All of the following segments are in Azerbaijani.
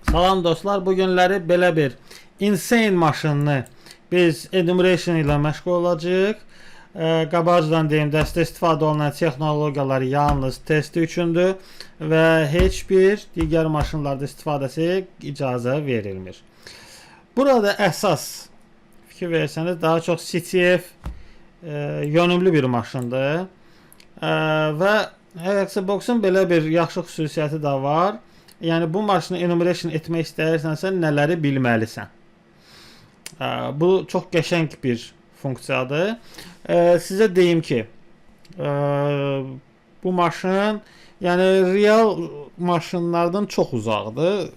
Salam dostlar, bu günləri belə bir insane maşınını biz enumeration ilə məşğul olacağıq. Qabaqcadan deyim, dəstə istifadə olunan texnologiyalar yalnız testi üçündür və heç bir digər maşınlarda istifadəsi icazə verilmir. Burada əsas fikir versəniz daha çox CTF yönümlü bir maşındır və Xbox'un belə bir yaxşı xüsusiyyəti də var. Yəni bu maşını enumeration etmək istəyirsənsə nələri bilməlisən. Bu çox qəşəng bir funksiyadır. Sizə deyim ki, bu maşın yəni real maşınlardan çox uzaqdır.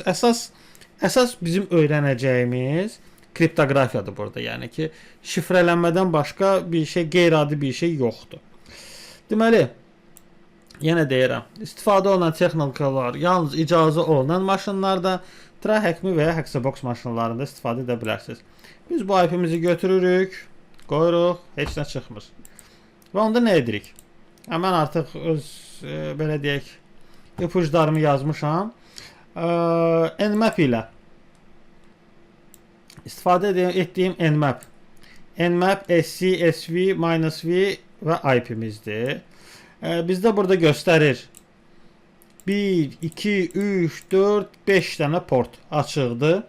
Əsas bizim öyrənəcəyimiz kriptoqrafiyadır burada. Yəni ki, şifrələnmədən başqa bir şey, qeyri-adi bir şey yoxdur. Deməli, yenə deyirəm, istifadə olunan texnologiyalar yalnız icazə olunan maşınlarda, Trahacmi və ya Hexabox maşınlarında istifadə edə bilərsiniz. Biz bu IP-mizi götürürük, qoyuruq, heç nə çıxmır. Və onda nə edirik? Mən artıq öz, belə deyək, ipuclarımı yazmışam. Nmap ilə istifadə etdiyim Nmap. Nmap SC, SV, -V və IP-mizdir. Bizdə burada göstərir 1, 2, 3, 4, 5 dənə port açıqdır.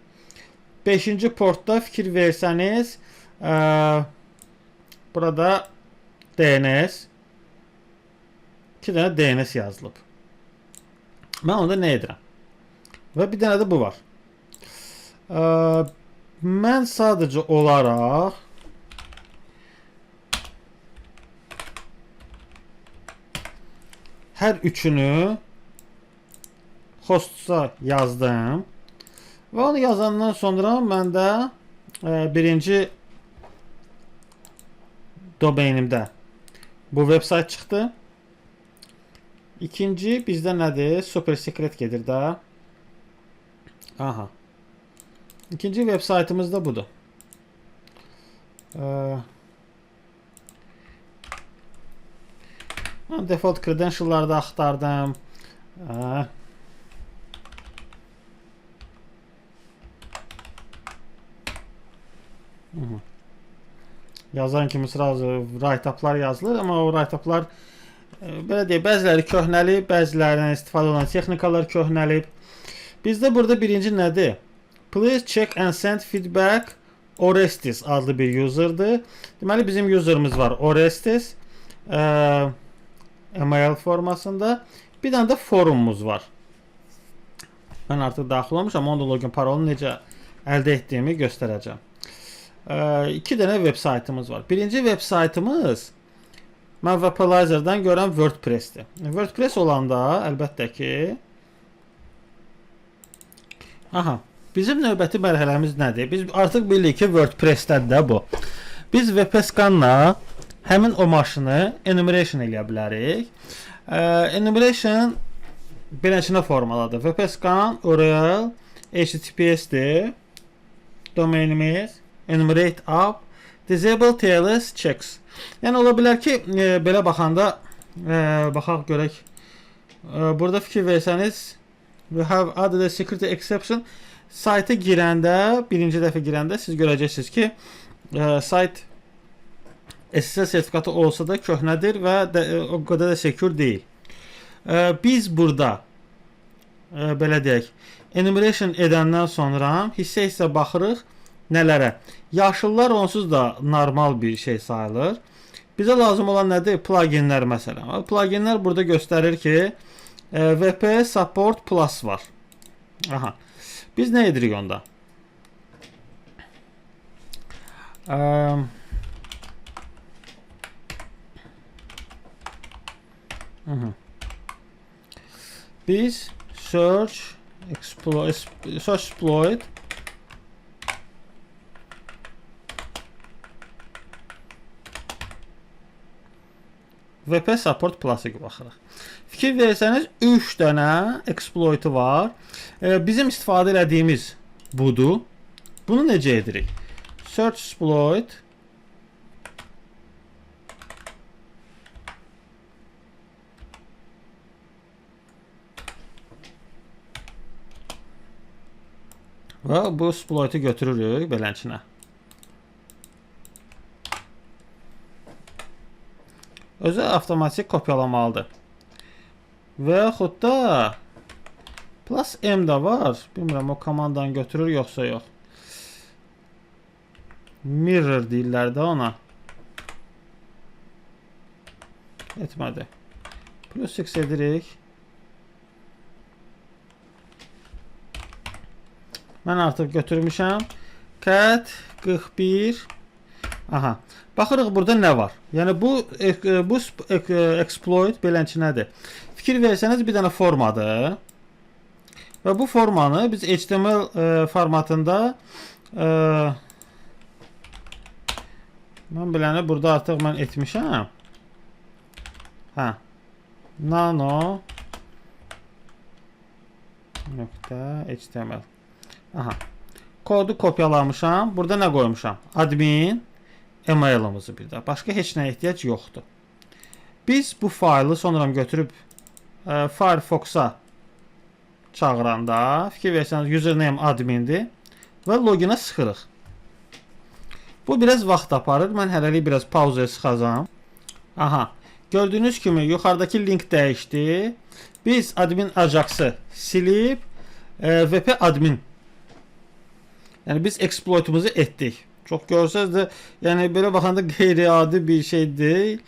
5-ci portda fikir versəniz, burada DNS, 2 dənə DNS yazılıb. Mən onda nə edirəm? Və bir dənə də bu var. Mən sadəcə olaraq hər üçünü hostsa yazdım. Və onu yazandan sonra məndə birinci domainimdə bu website çıxdı. İkinci bizdə nədir? Super secret gedir də. Aha. İkinci website'ımız da budur. Default credential'larda axtardım. Yazan kimi sırası write-up'lar yazılır, amma o write-up'lar belə deyək, bəziləri köhnəlib, bəzilərindən istifadə olunan texnikalar köhnəlib. Bizdə burada birinci nədir? Please check and send feedback Orestes adlı bir user'dır. Deməli bizim user'ımız var Orestes. Email formasında. Bir dənə də forumumuz var. Mən artıq daxil olmuşam. Onda login parolunu necə əldə etdiyimi göstərəcəm. 2 dənə web saytımız var. Birinci web saytımız mən Webalizer'dan görən WordPress-dir. WordPress olanda əlbəttə ki bizim növbəti mərhələmiz nədir? Biz artıq bilirik ki, WordPress-dədir də bu. Biz VPScan-la həmin o maşını enumeration eləyə bilərik. Enumeration beləçinə formaladır. VPScan URL HTTPS-dir. Domainimiz enumerate up disable TLS checks. Yəni ola bilər ki, belə baxanda baxaq görək. Burada fikir versəniz we have added a security exception. Sayta girəndə, birinci dəfə girəndə siz görəcəksiniz ki, sayt SSL sertifikatı olsa da köhnədir və o qədər də secure deyil. Biz burada belə deyək, enumeration edəndən sonra hissə baxırıq nələrə. Yaşıllar onsuz da normal bir şey sayılır. Bizə lazım olan nədir? Pluginlər məsələn. Pluginlər burada göstərir ki, VP Support Plus var. Aha. Biz nə edirik onda? Biz search exploit VP Support Plus-a baxırıq. Fikir versəniz 3 dənə exploit'u var. Bizim istifadə etdiyimiz budur. Bunu necə edirik? Search exploit Və bu exploit'u götürürük belənçinə. Özü avtomatik kopyalamalıdır. Və yaxud da plus M də var. Bilmirəm o komandanı götürür yoxsa yox. Mirror deyirlər də ona. Etmədi. Plus X edirik. Mən artıq götürmüşəm. Cat 41. Aha. Baxırıq burada nə var? Yəni bu exploit belənçinədir. Fikir versəniz bir dənə formadır. Və bu formanı biz HTML formatında mən biləni burada artıq mən etmişəm. Hə. Nano .html. Aha. Kodu kopyalamışam. Burada nə qoymuşam? Admin emailimizi bir də. Başqa heç nəyə ehtiyac yoxdur. Biz bu faylı sonra götürüb Firefox-a çağıranda fikir versəniz username admindir və loginə sıxırıq. Bu biraz vaxt aparır. Mən hələlik biraz pauzaya sıxacağam. Aha. Gördüyünüz kimi yuxarıdakı link dəyişdi. Biz admin ajax'ı silib vp admin. Yəni biz exploitumuzu etdik. Çox görsəz də, yəni belə baxanda qeyri-adi bir şey deyil.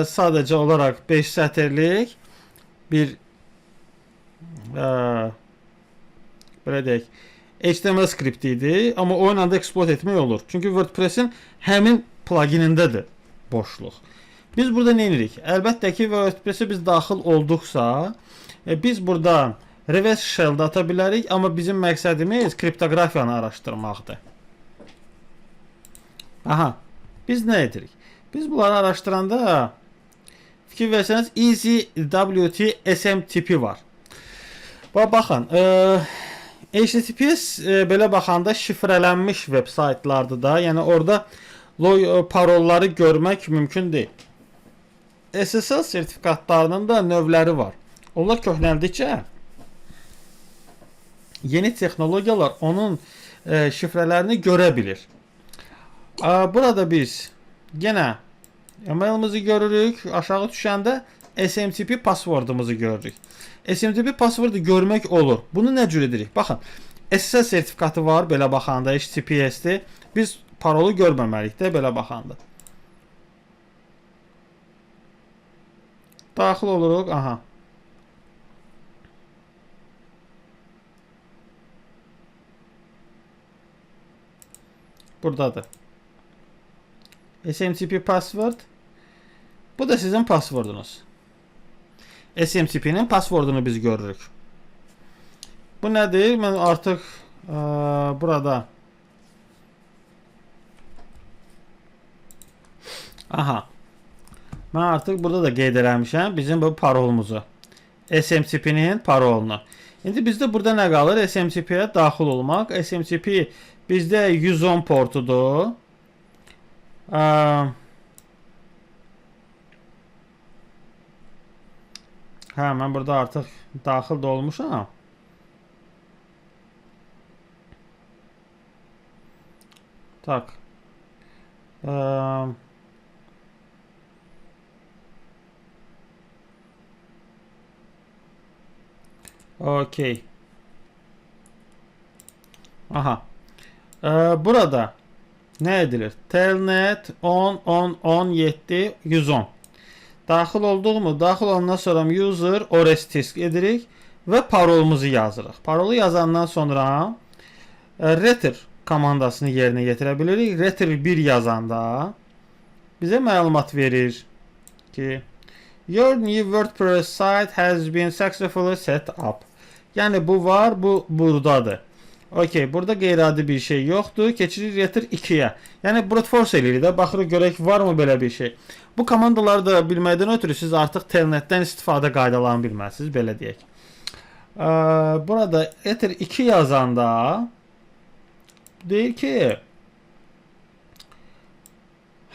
Sadəcə olaraq 5 sətirlik bir belə deyək, HTML skript idi, amma o ilə də exploit etmək olur. Çünki WordPress-in həmin pluginindədir boşluq. Biz burada nə edirik? Əlbəttə ki, WordPress-ə biz daxil olduqsa, biz burada reverse shell ata bilərik, amma bizim məqsədimiz kriptografiyanı araşdırmaqdır. Aha, biz nə edirik? Biz bunları araşdıranda fikir versəniz EasyWT SMTP var. Baxın, HTTPS belə baxanda şifrələnmiş veb saytlardır da, yəni orada parolları görmək mümkün deyil. SSL sertifikatlarının da növləri var. Onlar köhnəldikcə yeni texnologiyalar onun şifrələrini görə bilir. Burada biz yenə emailimizi görürük. Aşağı düşəndə SMTP passwordumuzu görürük. SMTP passwordu görmək olur. Bunu nə cür edirik? Baxın, SSL sertifikatı var belə baxanda, HTTPS-dir. Biz parolu görməməliyik də belə baxanda. Daxil oluruq. Aha. Buradadır. SMTP password. Bu da sizin passwordunuz. SMTP'nin passwordunu biz görürük. Bu nədir? Mən artıq burada aha. Mən artıq burada da qeyd eləmişəm bizim bu parolumuzu. SMTP'nin parolunu. İndi bizdə burada nə qalır? SMTP'yə daxil olmaq. SMTP bizdə 110 portudur. Hə, mən burada artıq daxil də olmuşam. Tak. Okey. Aha. Burada nə edilir? Telnet 10.10.10.7 110. Daxil olduqmu? Daxil olandan sonra user OS test edirik və parolumuzu yazırıq. Parolu yazandan sonra retur komandasını yerinə yetirə bilirik. Retur 1 yazanda bizə məlumat verir ki your new WordPress site has been successfully set up. Yəni bu var, bu buradadır. Okey, burada qeyri-adi bir şey yoxdur. Keçirik retur 2-yə. Yəni brute force eləyirik də, baxırıq görək varmı belə bir şey. Bu komandaları da bilməkdən ötürü siz artıq telnetdən istifadə qaydalarını bilməlisiniz, belə deyək. Burada retur 2 yazanda deyir ki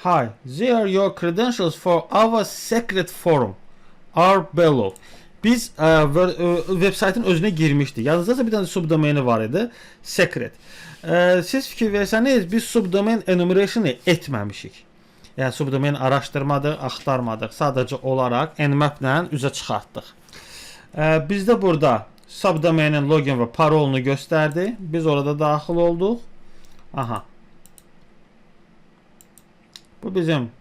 hi, there are your credentials for our secret forum are below. Biz web saytın özünə girmişdik. Yadınızda bir dənə subdomeni var idi. Secret. Siz fikir versəniz, biz subdomain enumeration etməmişik. Yəni subdomain araşdırmadıq, axtarmadıq. Sadəcə olaraq nmap ilə üzə çıxartdıq. Bizdə burada subdomainin login və parolunu göstərdi. Biz orada daxil olduq. Aha. Bu bizim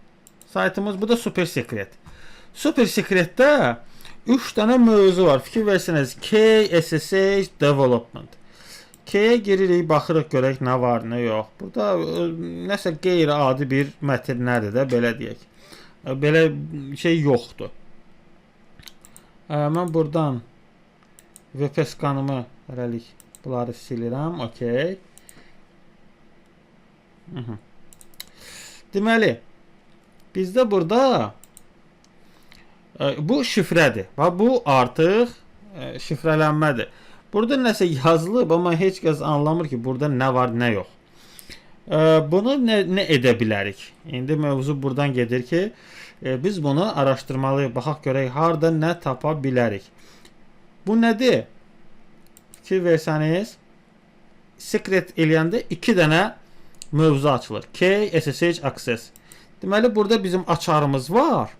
saytımız. Bu da Super Secret. Super Secretdə 3 dənə mövzu var. Fikir versəniz. KSSH Development. K-yə giririk, baxırıq, görək nə var, nə yox. Burada nəsə qeyri-adi bir mətnlərdir də, belə deyək. Belə şey yoxdur. Mən buradan VPS-kanımı hələlik bunları silirəm. Okey. Deməli, bizdə burada bu şifrədir. Bu artıq şifrələnmədir. Burada nəsə yazılıb, amma heç kəs anlamır ki, burada nə var, nə yox. Bunu nə edə bilərik? İndi mövzu buradan gedir ki, biz bunu araşdırmalıyıq, baxaq görək, harada nə tapa bilərik. Bu nədir? Fikir versəniz, secret eləyəndə 2 dənə mövzu açılır. KSSH Access. Deməli, burada bizim açarımız var.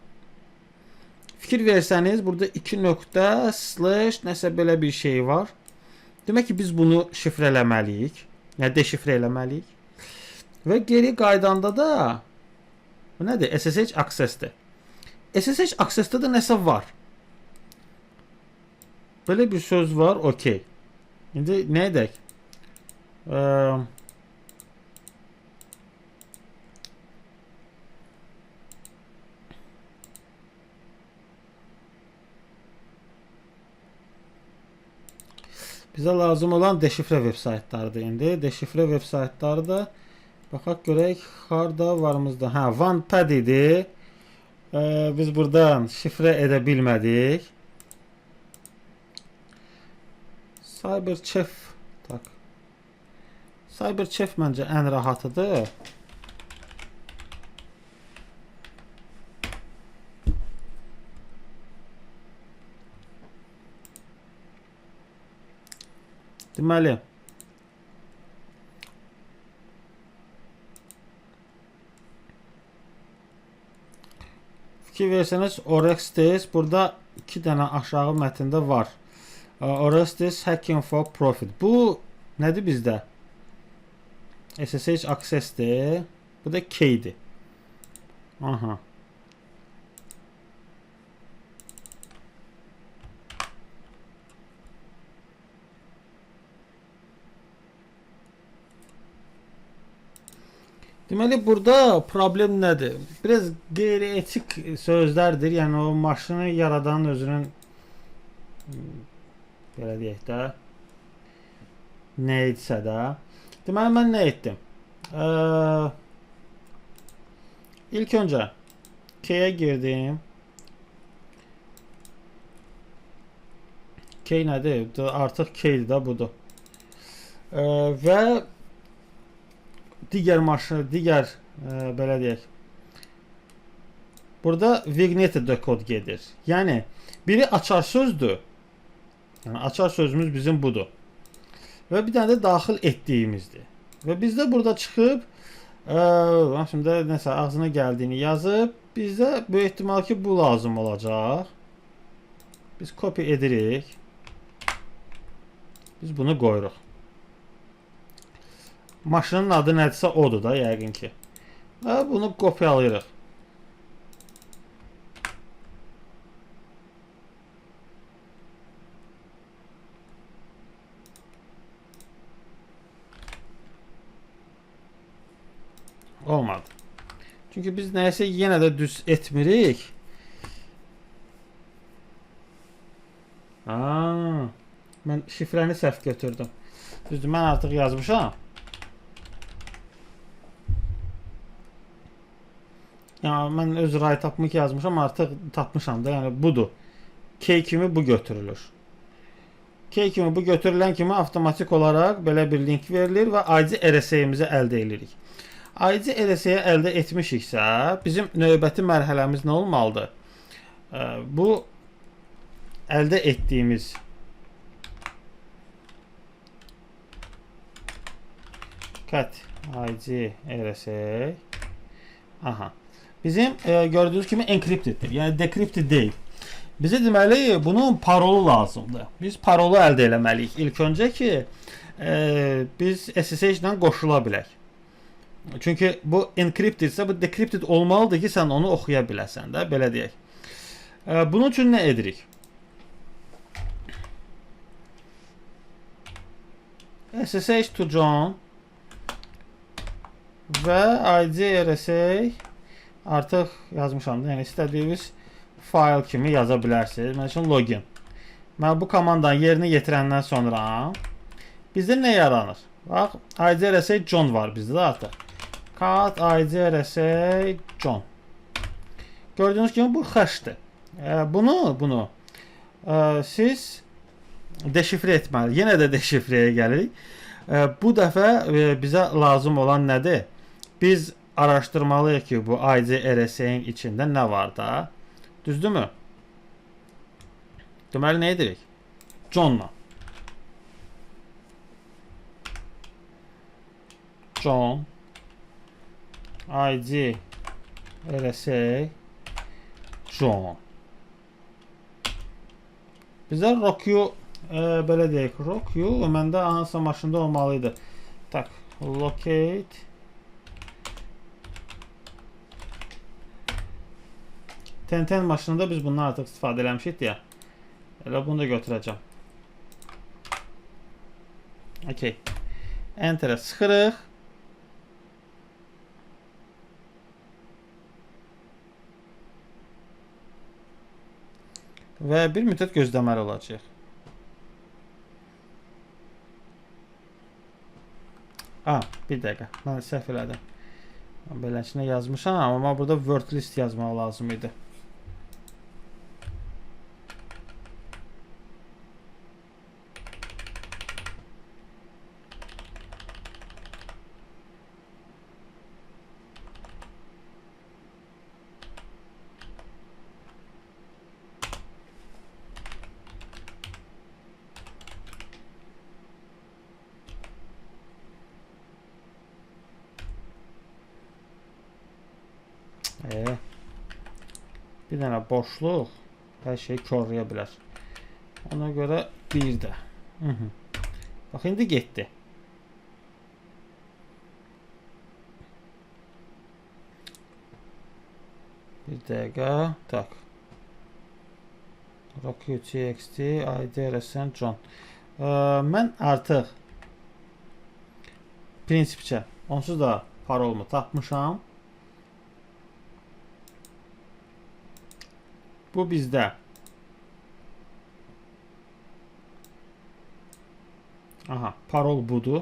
Fikir versəniz, burada 2 nöqtə, slash, nəsə belə bir şey var. Demək ki, biz bunu şifrələməliyik. Yəni, deşifrə eləməliyik. Və geri qaydanda da bu nədir? SSH Access-dir. SSH Access-də də nəsə var. Belə bir söz var, okey. İndi nə edək? Bizə lazım olan deşifrə veb saytlarıdır indi. Deşifrə veb saytları da baxaq görək, harda varımızda. Hə, OnePad idi. Biz buradan şifrə edə bilmədik. CyberChef. Tak. CyberChef məncə ən rahatıdır. Deməli, fikir versəniz, Orestes burada 2 dənə aşağı mətndə var. Orestes Hacking for Profit. Bu nədir bizdə? SSH Access-dir. Bu da K-dir. Aha. Deməli, burada problem nədir? Biraz qeyri-etik sözlərdir. Yəni, o maşını yaradanın özünün belə deyək də nə etsə də. Deməli, mən nə etdim? İlk öncə K-yə girdim. K nədir? Artıq K-dir də budur. Və digər maşını, belə deyək. Burada Vigneted kod gedir. Yəni, biri açar sözdür. Yəni, açar sözümüz bizim budur. Və bir dənə də daxil etdiyimizdir. Və bizdə burada çıxıb, şimdi nəsə ağzına gəldiyini yazıb, bizdə böyük ehtimal ki, bu lazım olacaq. Biz copy edirik. Biz bunu qoyuruq. Maşının adı nədirsə odur da, yəqin ki. Və bunu kopyalayırıq. Olmadı. Çünki biz nəyəsə yenə də düz etmirik. Mən şifrəni səhv götürdüm. Düzdür, mən artıq yazmışam. Yəni, mən öz write-up'ımı yazmışam, artıq tapmışam da, yəni budur. K kimi bu götürülür. K kimi bu götürülən kimi avtomatik olaraq belə bir link verilir və ID RSA-mizi əldə edirik. ID RSA-yə əldə etmişiksə, bizim növbəti mərhələmiz nə olmalıdır? Bu əldə etdiyimiz cat id RSA aha. Bizim gördüyünüz kimi encrypteddir. Yəni decrypted deyil. Bizə deməli bunun parolu lazımdır. Biz parolu əldə etməliyik. İlk öncə ki biz SSH ilə qoşula bilək. Çünki bu encryptedsə bu decrypted olmalıdır ki sən onu oxuya biləsən də, belə deyək. Bunun üçün nə edirik? SSH to John və ID RSA artıq yazmışam. Yəni istədiyiniz fayl kimi yaza bilərsiniz. Məsələn login. Mən bu komandanı yerinə yetirəndən sonra bizdə nə yaranır? Bax, ID RSA John var bizdə də artıq. Cat ID RSA John. Gördüyünüz kimi bu hash-dır. Bunu siz deşifrə etməli. Yenə də deşifrəyə gəlirik. Bu dəfə bizə lazım olan nədir? Biz araşdırmalıyıq ki, bu ID RSA-nin içində nə var da? Düzdürmü? Deməli, nə edirik? John'la. John ID RSA John. Bizə Roku belə deyək, Roku məndə hansısa maşında olmalıydı. Tak, locate Ten maşınında biz bundan artıq istifadə eləmişik deyə. Elə bunu da götürəcəm. Okay. Enter'ə sıxırıq. Və bir müddət gözləməli olacaq. Bir dəqiqə. Mən səhv elədim. Beləçinə yazmışam, amma burada word list yazmaq lazım idi. Bir dənə boşluq hər şeyi korlaya bilər. Ona görə bir də. Bax, indi getdi. Bir dəqiqə. Tak. Roku TXT ID RSA John. Mən artıq prinsipcə onsuz da parolumu tapmışam. Bu bizdə parol budur.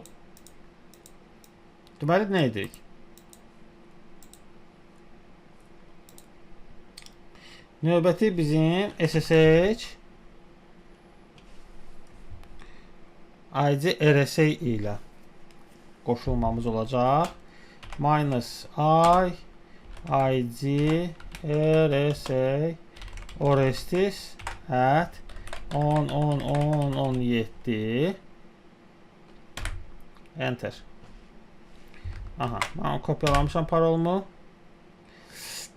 Deməli, nə edirik? Növbəti bizim SSH ID RSA ilə qoşulmamız olacaq. -i ID RSA Orestes at 10.10.10.17 Enter. Mən kopyalamışam parolumu.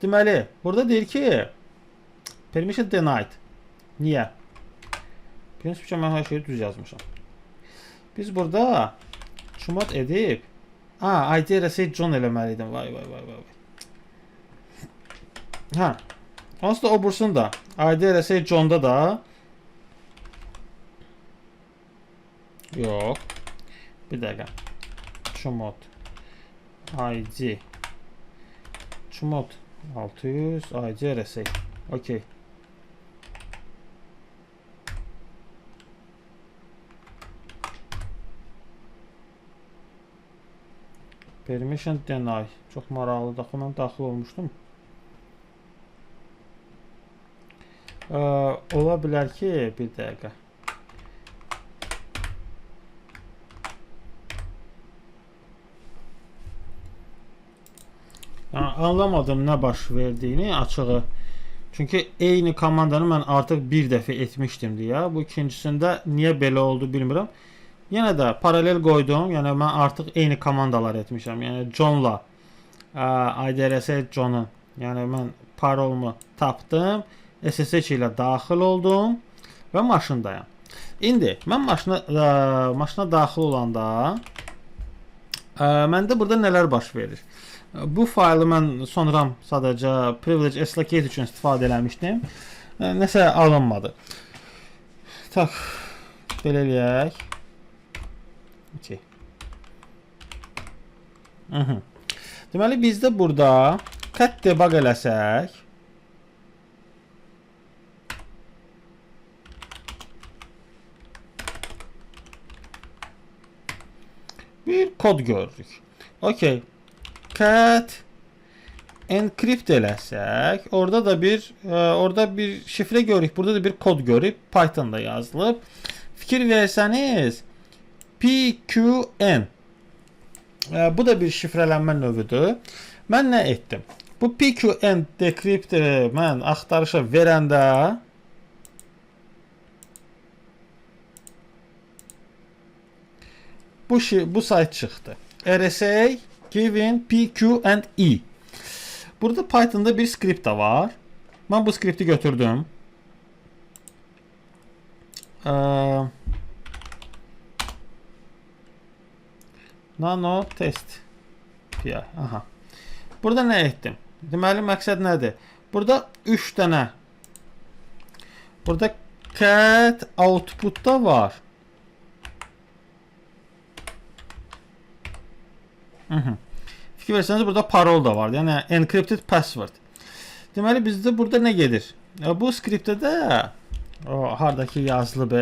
Deməli, burada deyir ki permission denied. Niyə? Prinsipcə mən hər şeyi düz yazmışam. Biz burada chmod edib ID RSA John eləməliydim. Vay. Onsuz da o bursun da ID RSA John'da da yox. Bir dəqiqə. Chmod ID Chmod 600 ID RSA. Okay. Permission deny. Çox maraqlıdır. Mən daxil olmuşdum. Ola bilər ki, bir dəqiqə. Anlamadım nə baş verdiyini, açığı Çünki eyni komandanı mən artıq bir dəfə etmişdim deyə. Bu ikincisində niyə belə oldu bilmirəm. Yenə də paralel qoydum. Yəni mən artıq eyni komandalar etmişəm. Yəni Johnla IDRS John'u. Yəni mən parolumu tapdım. SSH ilə daxil oldum və maşındayam. İndi mən maşına daxil olanda məndə burada nələr baş verir? Bu faylı mən sonra sadəcə privilege S-locate üçün istifadə eləmişdim. Nəsə alınmadı. Tak, belə eləyək. Okay. Deməli bizdə burada cat debug eləsək, bir kod görürük. Okay. Cat encrypt eləsək, orada bir şifrə görürük. Burada da bir kod görüb Python'da yazılıb. Fikir versəniz PQN. Bu da bir şifrələnmə növüdür. Mən nə etdim? Bu PQN decrypt'ı mən axtarışa verəndə bu sayt çıxdı. RSA given PQNE. Burada Python'da bir skript də var. Mən bu skripti götürdüm. Nano test. Aha. Burada nə etdim? Deməli məqsəd nədir? Burada 3 dənə. Burada cat output'da var. Fikir versəniz burada parol da var. Yəni encrypted password. Deməli bizdə burada nə gedir? Bu skriptdə də hardakı yazılıb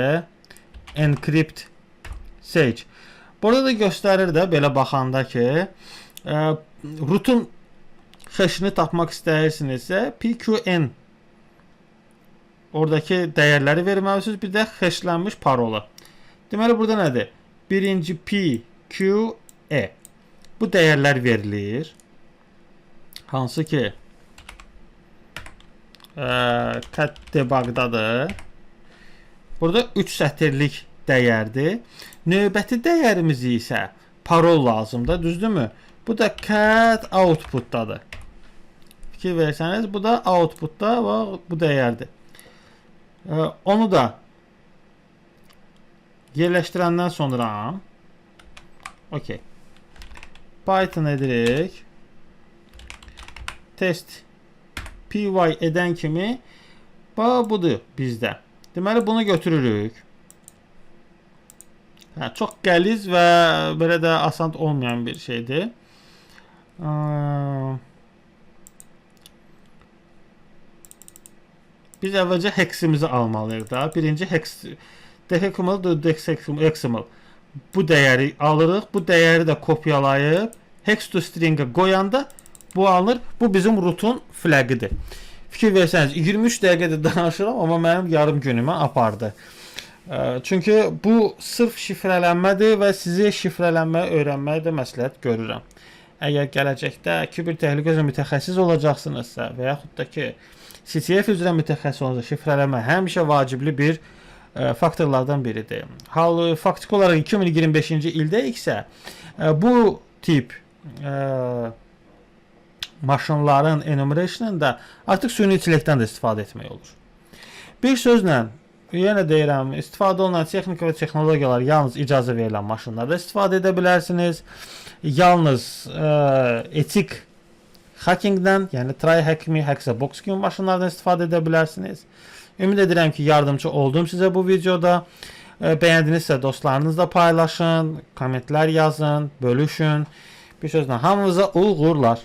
encrypt sage. Burada da göstərir də belə baxanda ki, rootun hash'ini tapmaq istəyirsinizsə PQN oradakı dəyərləri verməlisiniz, bir də hash'lənmiş parolu. Deməli burada nədir? Birinci PQE. Bu dəyərlər verilir. Hansı ki cat debug'dadır. Burada 3 sətirlik dəyərdir. Növbəti dəyərimiz isə parol lazımdır, düzdürmü? Bu da cat output'dadır. Fikir versəniz, bu da output'da və bu dəyərdir. Onu da yerləşdirəndən sonra okay. Python edirik. Test py edən kimi budur bizdə. Deməli bunu götürürük. Çox qəliz və belə də asan olmayan bir şeydir. Biz əvvəlcə heximizi almalıyıq da. Birinci hex decimal. Bu dəyəri alırıq. Bu dəyəri də kopyalayıb hex to string'e qoyanda bu alınır. Bu bizim rootun flagidir. Fikir versəniz 23 dəqiqədə danışıram, amma mənim yarım günümə apardı. Çünki bu sırf şifrələnmədir və sizi şifrələnməyi öyrənməyi də məsləhət görürəm. Əgər gələcəkdə kiber təhlükə üzrə mütəxəssis olacaqsınızsa və yaxud da ki CTF üzrə mütəxəssis olacaqsınızsa, şifrələnmə həmişə vacibli bir faktorlardan biridir. Faktiki olaraq 2025-ci ildə isə bu tip maşınların enumeration'ında artıq süni intellektdən də istifadə etmək olur. Bir sözlə, yenə deyirəm, istifadə olunan texnika və texnologiyalar yalnız icazə verilən maşınlarda istifadə edə bilərsiniz. Yalnız etik hackingdən, yəni try-hack me, hack-the-box kimi maşınlardan istifadə edə bilərsiniz. Ümid edirəm ki, yardımcı oldum sizə bu videoda. Bəyəndinizsə dostlarınızla paylaşın, kommentlər yazın, bölüşün. Bir sözlə hamınıza uğurlar.